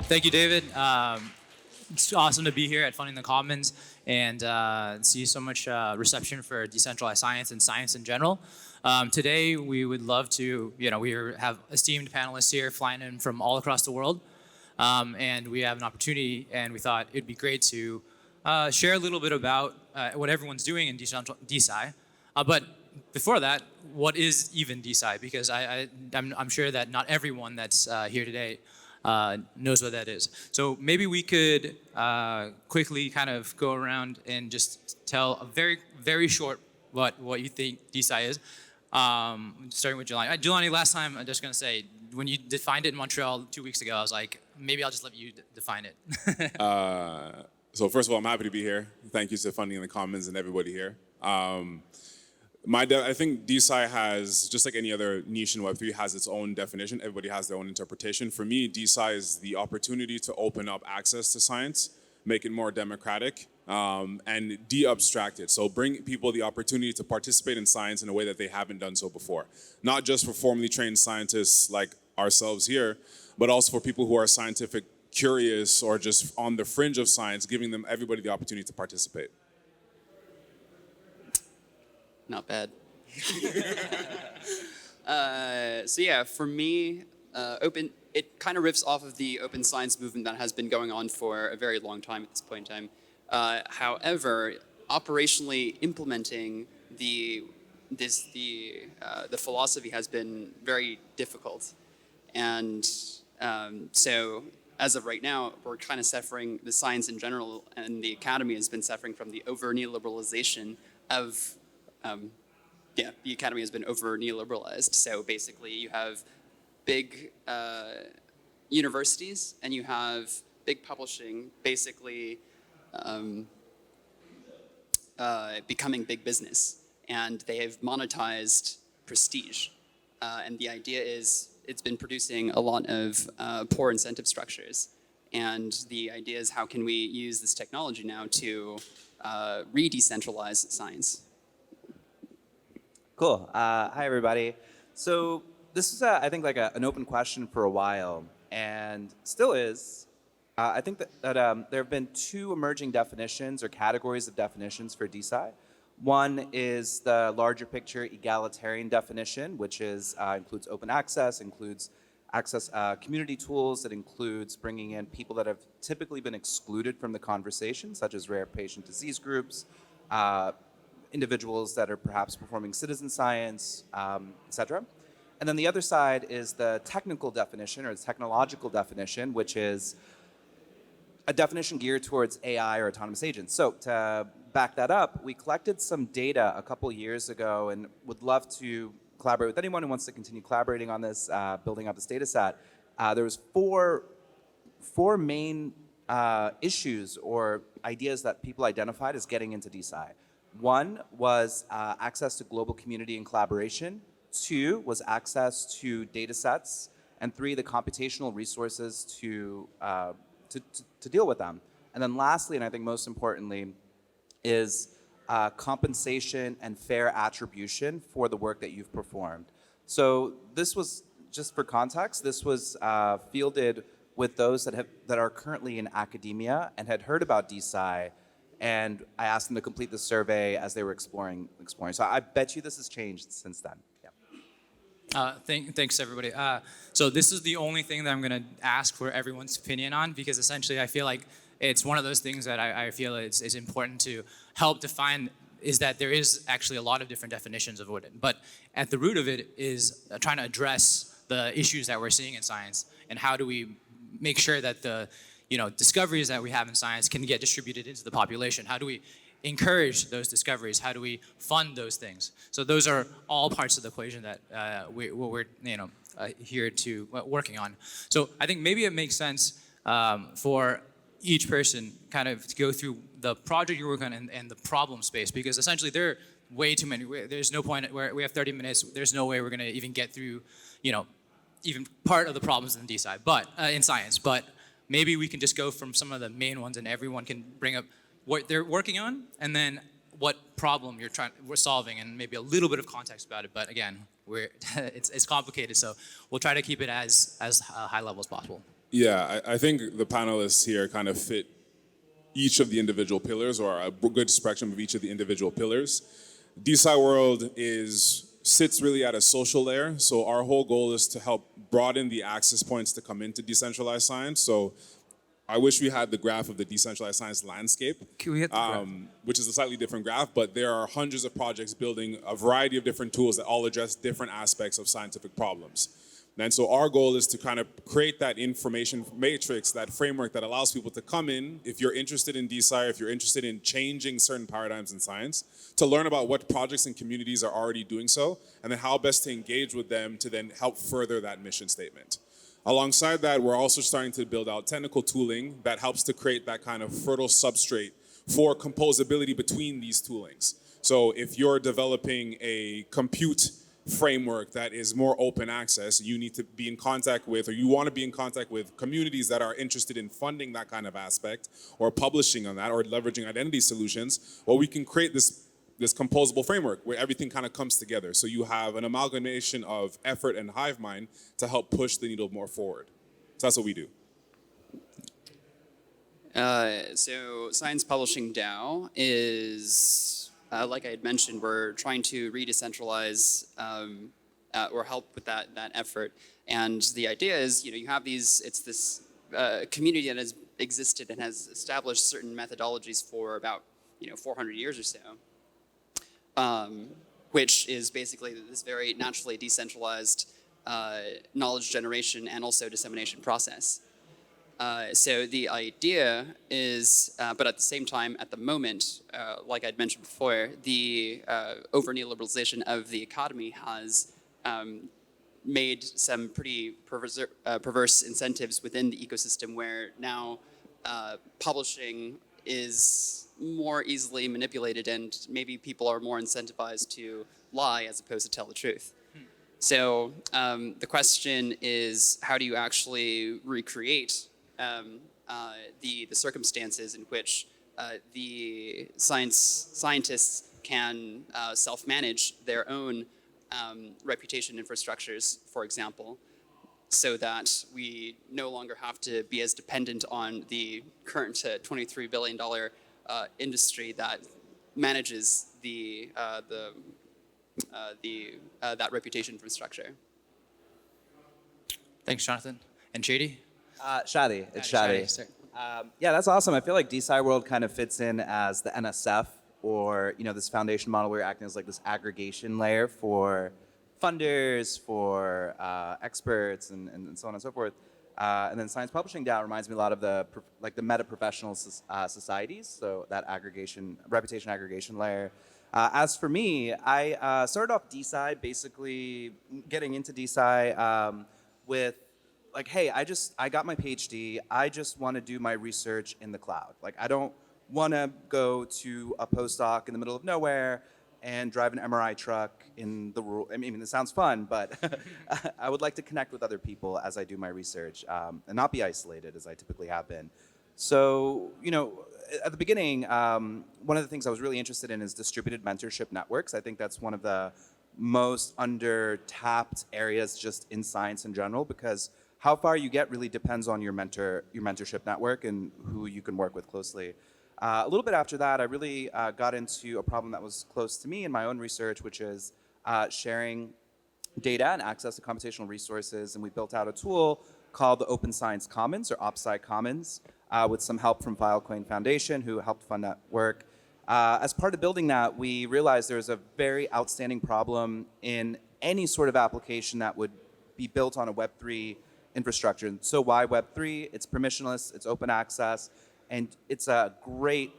Thank you, David. It's awesome to be here at Funding the Commons and see so much reception for decentralized science and science in general. Today, we would love to, we have esteemed panelists here flying in from all across the world. And we have an opportunity, and we thought it'd be great to share a little bit about what everyone's doing in DeSci. But before that, what is even DeSci? Because I'm sure that not everyone that's here today knows what that is. So maybe we could quickly kind of go around and just tell a very, very short what you think DeSci is. Starting with Jelani. Jelani, last time, I'm just going to say, when you defined it in Montreal 2 weeks ago, I was like, maybe I'll just let you define it. So first of all, I'm happy to be here. Thank you to Funding in the Commons and everybody here. I think DeSci has, just like any other niche in Web3, has its own definition. Everybody has their own interpretation. For me, DeSci is the opportunity to open up access to science, make it more democratic, and de-abstract it. So bring people the opportunity to participate in science in a way that they haven't done so before. Not just for formally trained scientists like ourselves here, but also for people who are scientific curious or just on the fringe of science, giving them everybody the opportunity to participate. Not bad. So yeah, for me, it kind of riffs off of the open science movement that has been going on for a very long time at this point in time. However, operationally implementing the philosophy has been very difficult, and so as of right now, we're kind of suffering. The science in general and the academy has been suffering from the over neoliberalization of. The academy has been over neoliberalized. So basically, you have big universities and you have big publishing, basically becoming big business, and they have monetized prestige. And the idea is it's been producing a lot of poor incentive structures. And the idea is, how can we use this technology now to re-decentralize science? Cool. Hi, everybody. So this is, I think, like an open question for a while, and still is. I think that there have been two emerging definitions or categories of definitions for DeSci. One is the larger picture egalitarian definition, which includes open access, includes access community tools, that includes bringing in people that have typically been excluded from the conversation, such as rare patient disease groups, individuals that are perhaps performing citizen science, et cetera. And then the other side is the technical definition, or the technological definition, which is a definition geared towards AI or autonomous agents. So to back that up, we collected some data a couple years ago and would love to collaborate with anyone who wants to continue collaborating on this, building up this data set. There was four main issues or ideas that people identified as getting into DeSci. One was access to global community and collaboration. Two was access to data sets. And three, the computational resources to deal with them. And then lastly, and I think most importantly, is compensation and fair attribution for the work that you've performed. So this was, just for context, this was fielded with those that are currently in academia and had heard about DeSci, and I asked them to complete the survey as they were exploring. So I bet you this has changed since then. Yeah. Thanks, everybody. So this is the only thing that I'm going to ask for everyone's opinion on, because essentially I feel like it's one of those things that I feel is important to help define, is that there is actually a lot of different definitions of it. But at the root of it is trying to address the issues that we're seeing in science, and how do we make sure that the discoveries that we have in science can get distributed into the population? How do we encourage those discoveries? How do we fund those things? So those are all parts of the equation that we're here to working on. So I think maybe it makes sense for each person kind of to go through the project you're working on and the problem space, because essentially there are way too many. There's no point where we have 30 minutes. There's no way we're going to even get through, even part of the problems in DeSci, but in science. But maybe we can just go from some of the main ones, and everyone can bring up what they're working on, and then what problem we're solving, and maybe a little bit of context about it. But again, it's complicated, so we'll try to keep it as high level as possible. Yeah, I think the panelists here kind of fit each of the individual pillars, or a good spectrum of each of the individual pillars. DeSci World sits really at a social layer. So our whole goal is to help broaden the access points to come into decentralized science. So I wish we had the graph of the decentralized science landscape, Can we hit the graph? which is a slightly different graph, but there are hundreds of projects building a variety of different tools that all address different aspects of scientific problems. And so our goal is to kind of create that information matrix, that framework that allows people to come in, if you're interested in DeSci, if you're interested in changing certain paradigms in science, to learn about what projects and communities are already doing so, and then how best to engage with them to then help further that mission statement. Alongside that, we're also starting to build out technical tooling that helps to create that kind of fertile substrate for composability between these toolings. So if you're developing a compute framework that is more open access, you need to be in contact with, or you want to be in contact with communities that are interested in funding that kind of aspect, or publishing on that, or leveraging identity solutions. Well, we can create this composable framework where everything kind of comes together. So you have an amalgamation of effort and hive mind to help push the needle more forward. So that's what we do. So Science Publishing DAO is, like I had mentioned, we're trying to re-decentralize or help with that effort. And the idea is, you have it's this community that has existed and has established certain methodologies for about 400 years or so. Which is basically this very naturally decentralized knowledge generation and also dissemination process. So the idea is, but at the same time, at the moment, like I'd mentioned before, the over neoliberalization of the economy has made some pretty perverse incentives within the ecosystem where now publishing is more easily manipulated, and maybe people are more incentivized to lie as opposed to tell the truth. So the question is, how do you actually recreate the circumstances in which the scientists can self-manage their own reputation infrastructures, for example, so that we no longer have to be as dependent on the current $23 billion industry that manages that reputation infrastructure. Thanks, Jonathan. And Shady? Shady. It's Shady. Yeah, that's awesome. I feel like DeSci World kind of fits in as the NSF, or this foundation model where you're acting as like this aggregation layer for funders, for experts, and so on and so forth. And then Science Publishing DAO reminds me a lot of the meta professional societies, so that reputation aggregation layer. As for me, I started off DeSci, basically getting into DeSci with hey, I got my PhD. I just want to do my research in the cloud. I don't want to go to a postdoc in the middle of nowhere and drive an MRI truck in the rural. I mean, it sounds fun, but I would like to connect with other people as I do my research and not be isolated as I typically have been. So, at the beginning, one of the things I was really interested in is distributed mentorship networks. I think that's one of the most under-tapped areas just in science in general, because how far you get really depends on your mentorship network and who you can work with closely. A little bit after that, I really got into a problem that was close to me in my own research, which is sharing data and access to computational resources. And we built out a tool called the Open Science Commons, or OpSci Commons, with some help from Filecoin Foundation, who helped fund that work. As part of building that, we realized there's a very outstanding problem in any sort of application that would be built on a Web3 infrastructure. So why Web3? It's permissionless, it's open access, and it's a great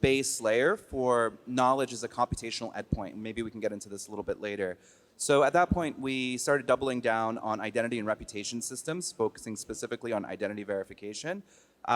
base layer for knowledge as a computational endpoint. Maybe we can get into this a little bit later. So at that point, we started doubling down on identity and reputation systems, focusing specifically on identity verification,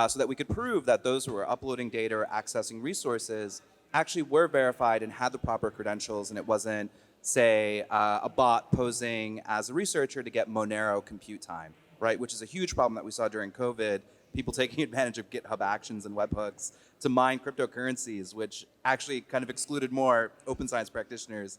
so that we could prove that those who were uploading data or accessing resources actually were verified and had the proper credentials, and it wasn't, say, a bot posing as a researcher to get Monero compute time, right? Which is a huge problem that we saw during COVID, people taking advantage of GitHub Actions and webhooks to mine cryptocurrencies, which actually kind of excluded more open science practitioners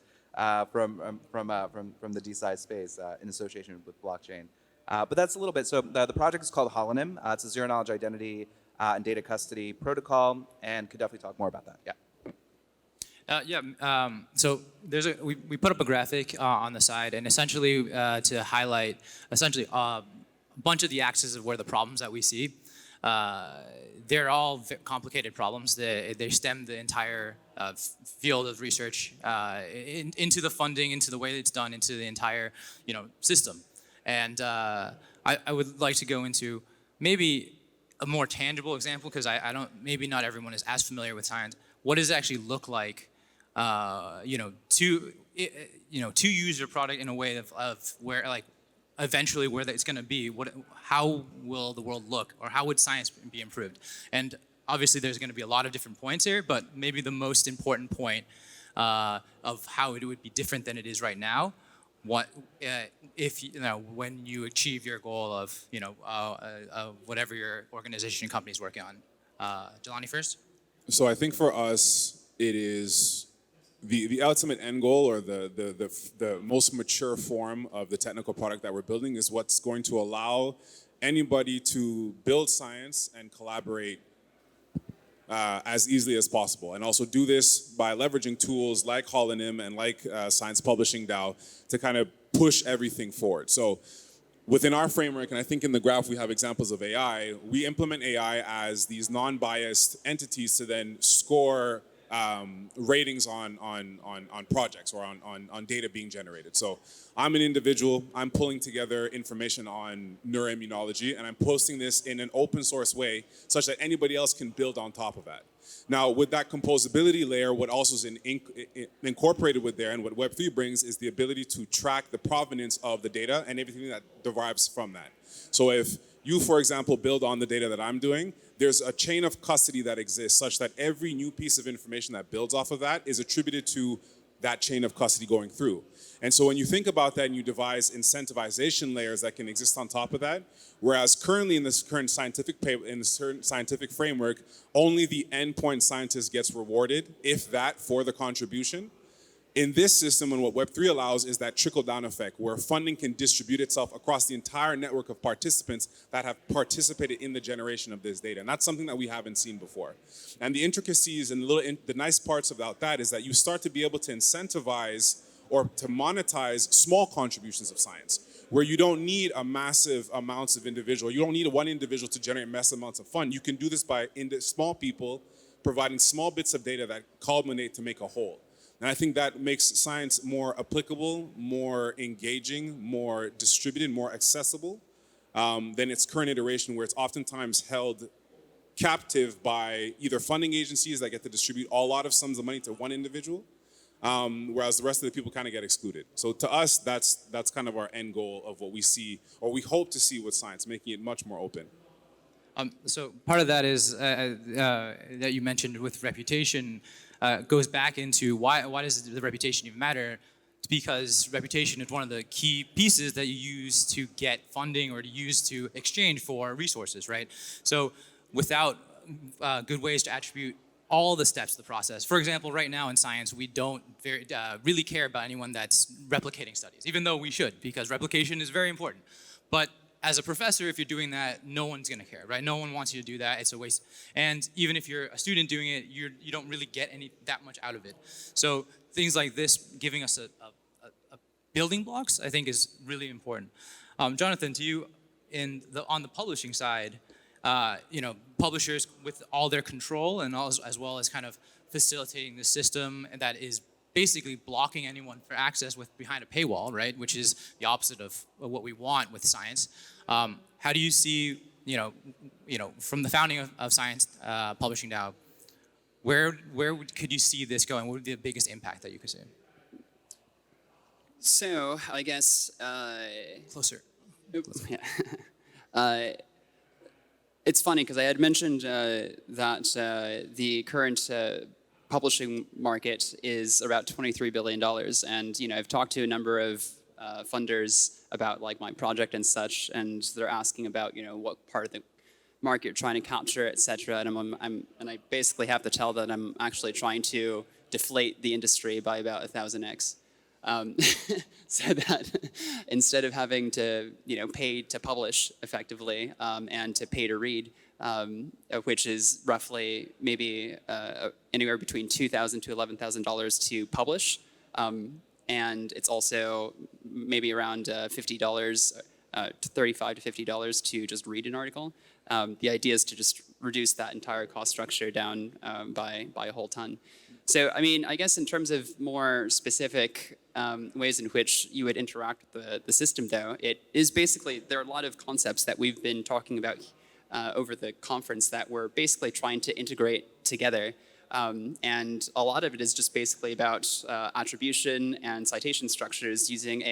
from the DeSci space in association with blockchain. But that's a little bit. So the project is called Holonym. It's a zero-knowledge identity and data custody protocol, and could definitely talk more about that. Yeah. So we put up a graphic on the side, and essentially to highlight a bunch of the axes of where the problems that we see. They're all complicated problems. They stem the entire field of research into the funding, into the way it's done, into the entire system. And I would like to go into maybe a more tangible example, because maybe not everyone is as familiar with science. What does it actually look like, to use your product in a way of where, like, eventually where it's going to be? How will the world look, or how would science be improved? And obviously, there's going to be a lot of different points here, but maybe the most important point of how it would be different than it is right now. What if when you achieve your goal of whatever your organization and company is working on? Jelani first. So I think for us, it is the ultimate end goal, or the most mature form of the technical product that we're building, is what's going to allow anybody to build science and collaborate as easily as possible, and also do this by leveraging tools like Holonym and like Science Publishing DAO to kind of push everything forward. So within our framework, and I think in the graph we have examples of AI, we implement AI as these non-biased entities to then score ratings on projects or on data being generated. So I'm an individual, I'm pulling together information on neuroimmunology, and I'm posting this in an open source way such that anybody else can build on top of that. Now, with that composability layer, what also is incorporated with there, and what Web3 brings, is the ability to track the provenance of the data and everything that derives from that. So if you, for example, build on the data that I'm doing, there's a chain of custody that exists such that every new piece of information that builds off of that is attributed to that chain of custody going through. And so when you think about that and you devise incentivization layers that can exist on top of that, whereas currently in this current scientific framework, only the endpoint scientist gets rewarded, if that, for the contribution. In this system, and what Web3 allows, is that trickle-down effect, where funding can distribute itself across the entire network of participants that have participated in the generation of this data. And that's something that we haven't seen before. And the intricacies and the nice parts about that is that you start to be able to incentivize or to monetize small contributions of science, where you don't need a massive amounts of individual. You don't need one individual to generate massive amounts of fund. You can do this by small people providing small bits of data that culminate to make a whole. And I think that makes science more applicable, more engaging, more distributed, more accessible than its current iteration, where it's oftentimes held captive by either funding agencies that get to distribute a lot of sums of money to one individual, whereas the rest of the people kind of get excluded. So to us, that's kind of our end goal of what we see, or we hope to see with science, making it much more open. So part of that is that you mentioned with reputation goes back into why does the reputation even matter? It's because reputation is one of the key pieces that you use to get funding or to use to exchange for resources, right? So without good ways to attribute all the steps of the process. For example, right now in science, we don't really care about anyone that's replicating studies, even though we should, because replication is very important. But as a professor, if you're doing that, no one's going to care, right? No one wants you to do that. It's a waste. And even if you're a student doing it, you don't really get that much out of it. So things like this, giving us a building blocks, I think is really important. Jonathan, to you, on the publishing side, publishers with all their control and as well as kind of facilitating the system that is basically blocking anyone for access behind a paywall, right? Which is the opposite of what we want with science. How do you see, from the founding of Science Publishing DAO, where could you see this going? What would be the biggest impact that you could see? So I guess Closer. Yeah. It's funny because I had mentioned that the current publishing market is about $23 billion. And, I've talked to a number of funders about like my project and such, and they're asking about, what part of the market you're trying to capture, et cetera. And I basically have to tell that I'm actually trying to deflate the industry by about 1,000x. so that instead of having to pay to publish effectively and to pay to read, which is roughly maybe anywhere between $2,000 to $11,000 to publish, and it's also maybe around $50 to $35 to $50 to just read an article. The idea is to just reduce that entire cost structure down by a whole ton. So, I mean, I guess in terms of more specific ways in which you would interact with the system, though, it is basically, there are a lot of concepts that we've been talking about over the conference that we're basically trying to integrate together. And a lot of it is just basically about attribution and citation structures using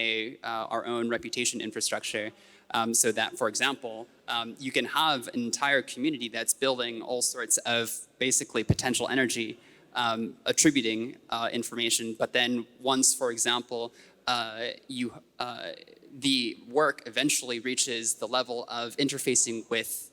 our own reputation infrastructure. So that, for example, you can have an entire community that's building all sorts of basically potential energy attributing information, but then once, for example, the work eventually reaches the level of interfacing with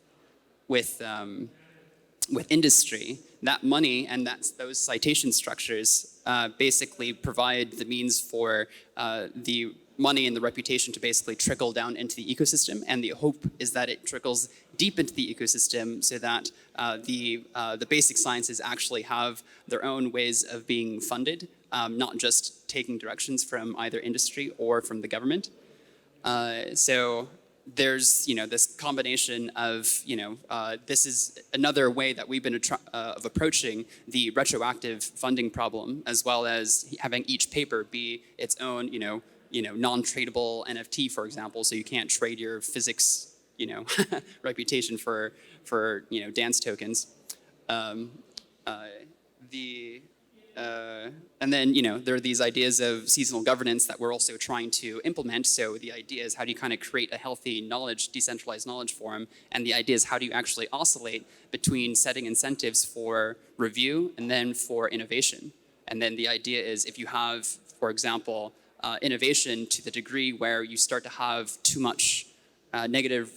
industry, that money and those citation structures basically provide the means for the money and the reputation to basically trickle down into the ecosystem, and the hope is that it trickles deep into the ecosystem so that the basic sciences actually have their own ways of being funded, not just taking directions from either industry or from the government. So there's this combination of this is another way that we've been of approaching the retroactive funding problem, as well as having each paper be its own non-tradable NFT, for example, so you can't trade your physics reputation for dance tokens. And then there are these ideas of seasonal governance that we're also trying to implement. So the idea is, how do you kind of create a healthy decentralized knowledge forum? And the idea is, how do you actually oscillate between setting incentives for review and then for innovation? And then the idea is, if you have, for example, innovation to the degree where you start to have too much negative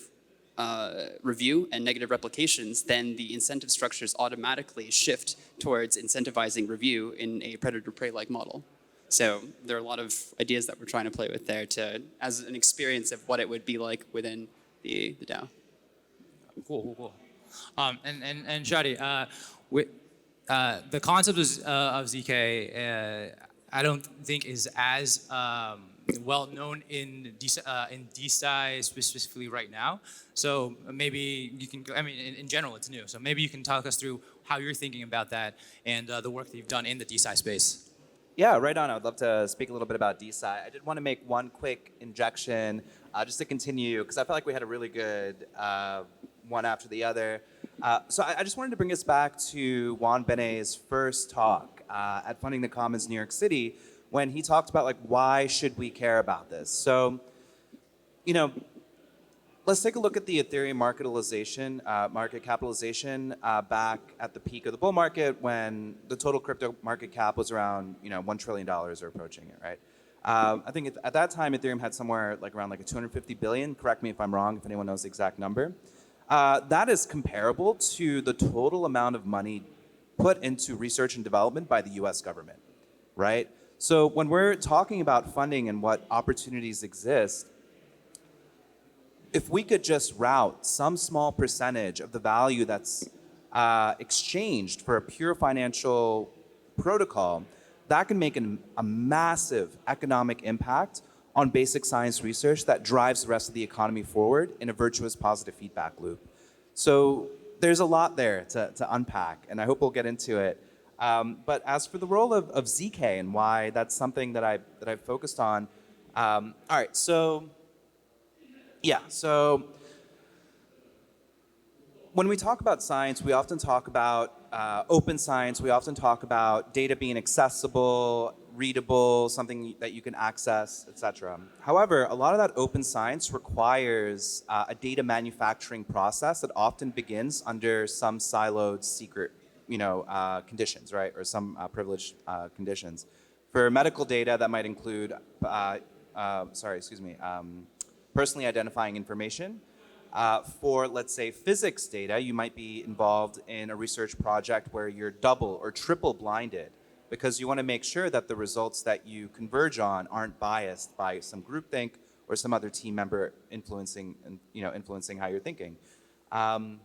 review and negative replications, then the incentive structures automatically shift towards incentivizing review in a predator-prey-like model. So there are a lot of ideas that we're trying to play with there as an experience of what it would be like within the DAO. Cool. And Shady, the concept of ZK, I don't think is as well known in DeSci specifically right now. So maybe you can, in general it's new. So maybe you can talk us through how you're thinking about that and the work that you've done in the DeSci space. Yeah, right on. I would love to speak a little bit about DeSci. I did want to make one quick injection just to continue, because I felt like we had a really good one after the other. So I just wanted to bring us back to Juan Benet's first talk at Funding the Commons New York City, when he talked about why should we care about this. So, let's take a look at the Ethereum market capitalization back at the peak of the bull market, when the total crypto market cap was around $1 trillion or approaching it, right? I think at that time Ethereum had somewhere around a 250 billion. Correct me if I'm wrong, if anyone knows the exact number. That is comparable to the total amount of money put into research and development by the US government, right? So when we're talking about funding and what opportunities exist, if we could just route some small percentage of the value that's exchanged for a pure financial protocol, that can make a massive economic impact on basic science research that drives the rest of the economy forward in a virtuous positive feedback loop. So there's a lot there to unpack, and I hope we'll get into it. But as for the role of ZK and why that's something that I've focused on, all right, so when we talk about science, we often talk about open science, we often talk about data being accessible, readable, something that you can access, etc. However, a lot of that open science requires a data manufacturing process that often begins under some siloed secret conditions, right? Or some privileged conditions. For medical data, that might include, personally identifying information. For, let's say, physics data, you might be involved in a research project where you're double or triple blinded because you want to make sure that the results that you converge on aren't biased by some groupthink or some other team member influencing how you're thinking. And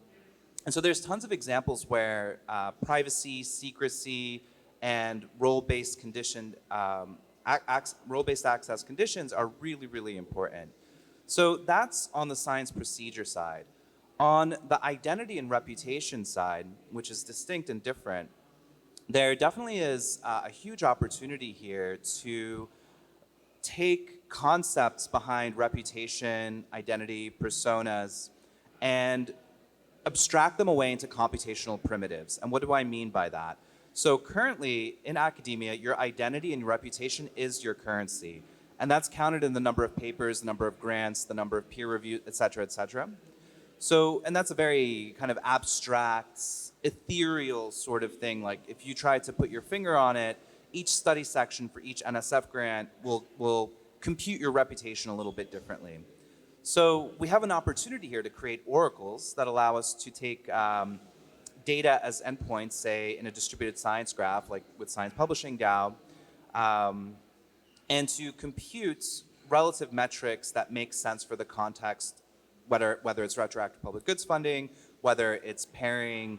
so there's tons of examples where privacy, secrecy, and role-based access conditions are really, really important. So that's on the science procedure side. On the identity and reputation side, which is distinct and different, there definitely is a huge opportunity here to take concepts behind reputation, identity, personas, and abstract them away into computational primitives. And what do I mean by that? So currently in academia, your identity and your reputation is your currency. And that's counted in the number of papers, the number of grants, the number of peer reviews, et cetera, et cetera. So, and that's a very kind of abstract, ethereal sort of thing. Like if you try to put your finger on it, each study section for each NSF grant will compute your reputation a little bit differently. So we have an opportunity here to create oracles that allow us to take data as endpoints, say in a distributed science graph, like with Science Publishing DAO, and to compute relative metrics that make sense for the context, whether it's retroactive public goods funding, whether it's pairing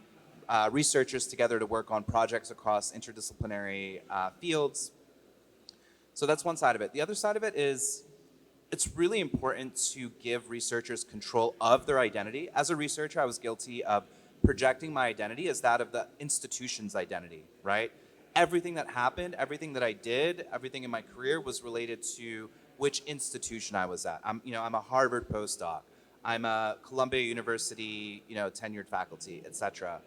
researchers together to work on projects across interdisciplinary fields. So that's one side of it. The other side of it is it's really important to give researchers control of their identity. As a researcher, I was guilty of projecting my identity as that of the institution's identity, right? Everything that happened, everything that I did, everything in my career was related to which institution I was at. I'm a Harvard postdoc. I'm a Columbia University, tenured faculty, et cetera.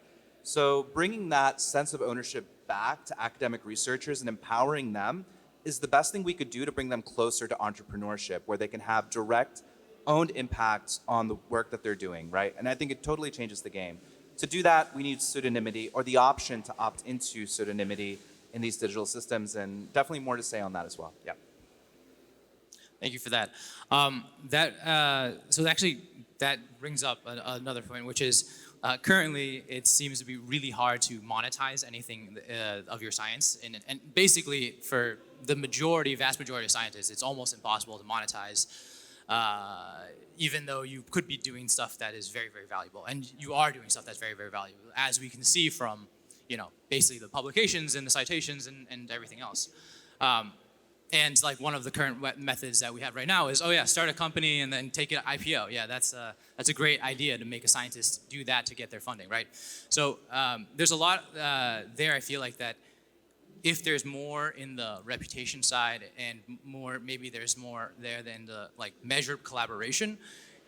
So bringing that sense of ownership back to academic researchers and empowering them is the best thing we could do to bring them closer to entrepreneurship, where they can have direct owned impact on the work that they're doing, right? And I think it totally changes the game. To do that, we need pseudonymity or the option to opt into pseudonymity in these digital systems, and definitely more to say on that as well. Yeah. Thank you for that. So actually, that brings up another point, which is currently it seems to be really hard to monetize anything of your science, and basically for the vast majority of scientists, it's almost impossible to monetize, even though you could be doing stuff that is very, very valuable, and you are doing stuff that's very, very valuable, as we can see from, basically the publications and the citations and everything else. And like one of the current methods that we have right now is, start a company and then take it IPO. Yeah, that's a great idea to make a scientist do that to get their funding, right? So there's a lot there. I feel like that if there's more in the reputation side and maybe there's more there than the measured collaboration,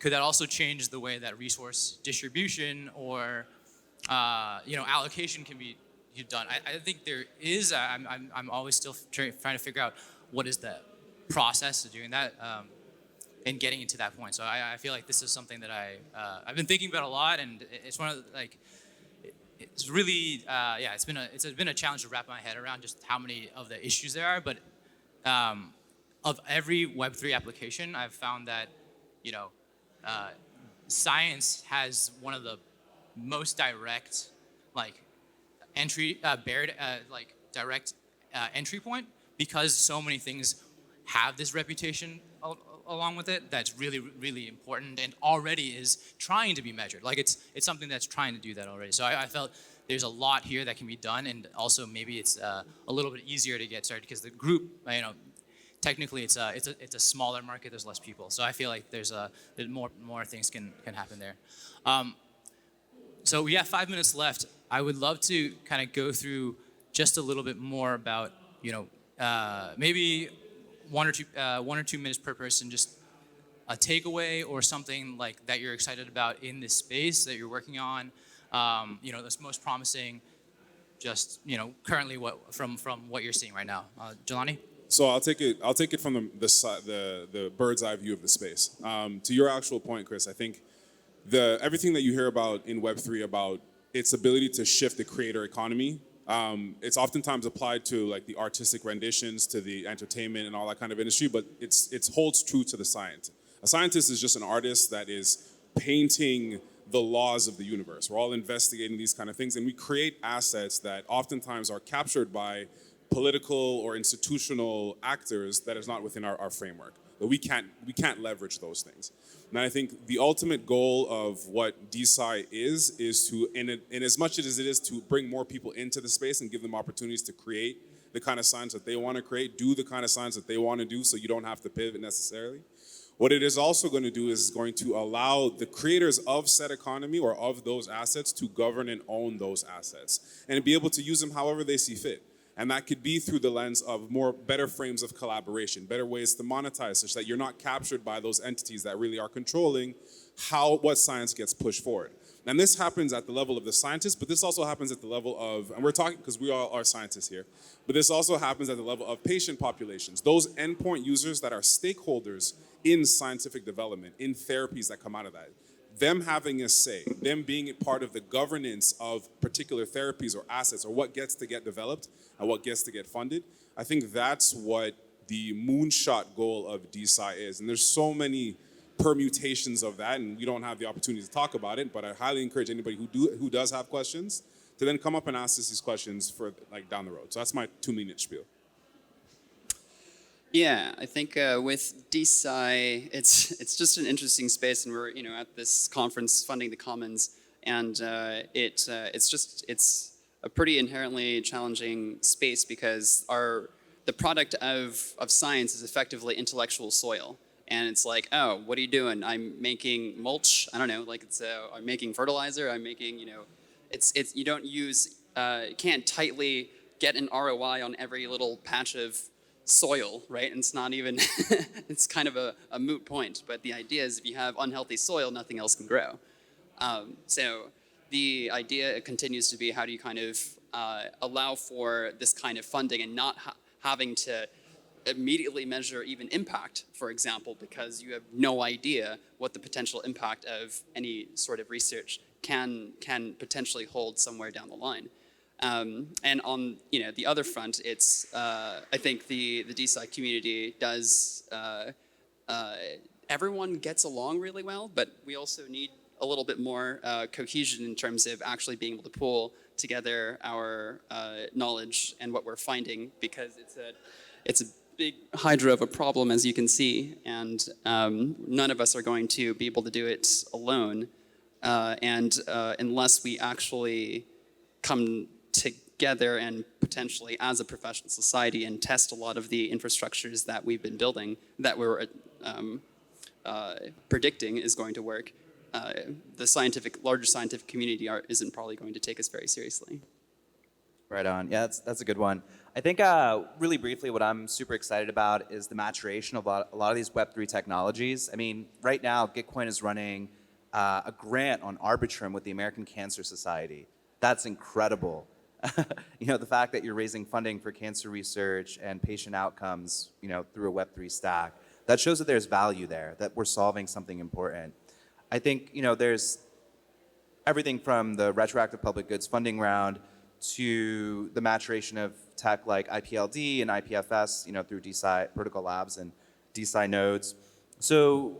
could that also change the way that resource distribution or allocation can be done? I think there is. I'm always still trying to figure out what is the process of doing that and getting it to that point. So I feel like this is something that I've been thinking about a lot, and it's one of the, it's really it's been a challenge to wrap my head around just how many of the issues there are. But of every Web3 application, I've found that science has one of the most direct direct entry point, because so many things have this reputation along with it that's really, really important and already is trying to be measured. It's something that's trying to do that already. So I felt there's a lot here that can be done, and also maybe it's a little bit easier to get started because the group, technically it's a smaller market. There's less people, so I feel like there's more things can happen there. So we have 5 minutes left. I would love to kind of go through just a little bit more about maybe 1 or 2 minutes per person, just a takeaway or something that you're excited about in this space that you're working on. That's most promising. Just currently from what you're seeing right now, Jelani. So I'll take it from the bird's eye view of the space. To your actual point, Chris, I think everything that you hear about in Web3 about its ability to shift the creator economy, it's oftentimes applied to the artistic renditions, to the entertainment and all that kind of industry, but it holds true to the science. A scientist is just an artist that is painting the laws of the universe. We're all investigating these kind of things, and we create assets that oftentimes are captured by political or institutional actors that is not within our framework. But we can't leverage those things. And I think the ultimate goal of what DeSci is to, in as much as it is to bring more people into the space and give them opportunities to create the kind of science that they want to create, do the kind of science that they want to do, so you don't have to pivot necessarily. What it is also going to do is going to allow the creators of said economy or of those assets to govern and own those assets and be able to use them however they see fit. And that could be through the lens of better frames of collaboration, better ways to monetize such that you're not captured by those entities that really are controlling what science gets pushed forward. And this happens at the level of the scientists, but this also happens at the level of, and we're talking because we all are scientists here, but this also happens at the level of patient populations, those endpoint users that are stakeholders in scientific development, in therapies that come out of that. Them having a say, them being part of the governance of particular therapies or assets or what gets to get developed and what gets to get funded, I think that's what the moonshot goal of DeSci is. And there's so many permutations of that, and we don't have the opportunity to talk about it, but I highly encourage anybody who does have questions to then come up and ask us these questions for down the road. So that's my 2-minute spiel. Yeah, I think with DeSci, it's just an interesting space, and we're at this conference funding the commons, and it's a pretty inherently challenging space because the product of science is effectively intellectual soil, and it's like, oh, what are you doing? I'm making mulch. I don't know, I'm making fertilizer. I'm making it's you don't use can't tightly get an ROI on every little patch of soil, right? And it's not even, it's kind of a moot point. But the idea is if you have unhealthy soil, nothing else can grow. So the idea continues to be how do you kind of allow for this kind of funding and not having to immediately measure even impact, for example, because you have no idea what the potential impact of any sort of research can potentially hold somewhere down the line. And on the other front, it's I think the DeSci community does everyone gets along really well, but we also need a little bit more cohesion in terms of actually being able to pull together our knowledge and what we're finding, because it's a big hydra of a problem, as you can see, and none of us are going to be able to do it alone, and unless we actually come together and potentially as a professional society and test a lot of the infrastructures that we've been building that we're predicting is going to work, the larger scientific community isn't probably going to take us very seriously. Right on. Yeah, that's a good one. I think really briefly what I'm super excited about is the maturation of a lot of these Web3 technologies. I mean, right now, Gitcoin is running a grant on Arbitrum with the American Cancer Society. That's incredible. The fact that you're raising funding for cancer research and patient outcomes, through a Web3 stack, that shows that there's value there, that we're solving something important. I think, there's everything from the retroactive public goods funding round to the maturation of tech like IPLD and IPFS, through DeSci Protocol Labs and DeSci nodes. So,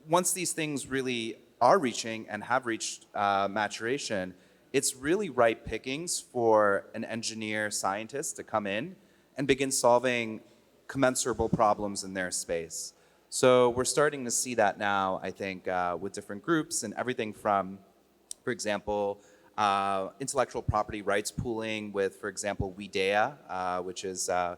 once these things really are reaching and have reached maturation, it's really ripe pickings for an engineer scientist to come in and begin solving commensurable problems in their space. So we're starting to see that now, I think, with different groups and everything from, for example, intellectual property rights pooling with, for example, WeDea, which is an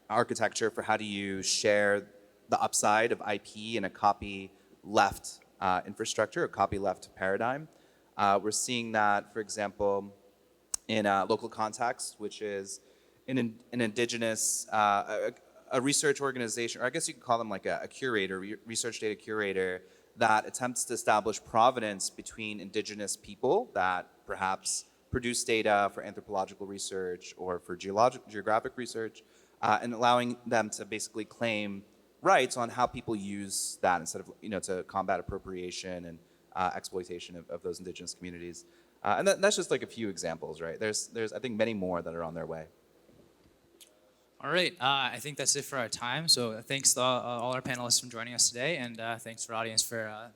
architecture for how do you share the upside of IP in a copyleft infrastructure, a copyleft paradigm. We're seeing that, for example, in a local context, which is an indigenous, a research organization, or I guess you could call them like a curator, research data curator, that attempts to establish provenance between indigenous people that perhaps produce data for anthropological research or for geographic research, and allowing them to basically claim rights on how people use that instead of, to combat appropriation and exploitation of those indigenous communities. And that's just like a few examples, right? There's I think many more that are on their way. All right, I think that's it for our time. So thanks to all our panelists for joining us today, and thanks for our audience for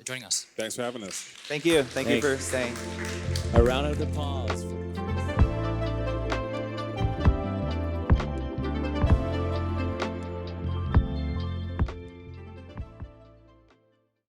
joining us. Thanks for having us. Thank you. Thank you for staying. A round of applause for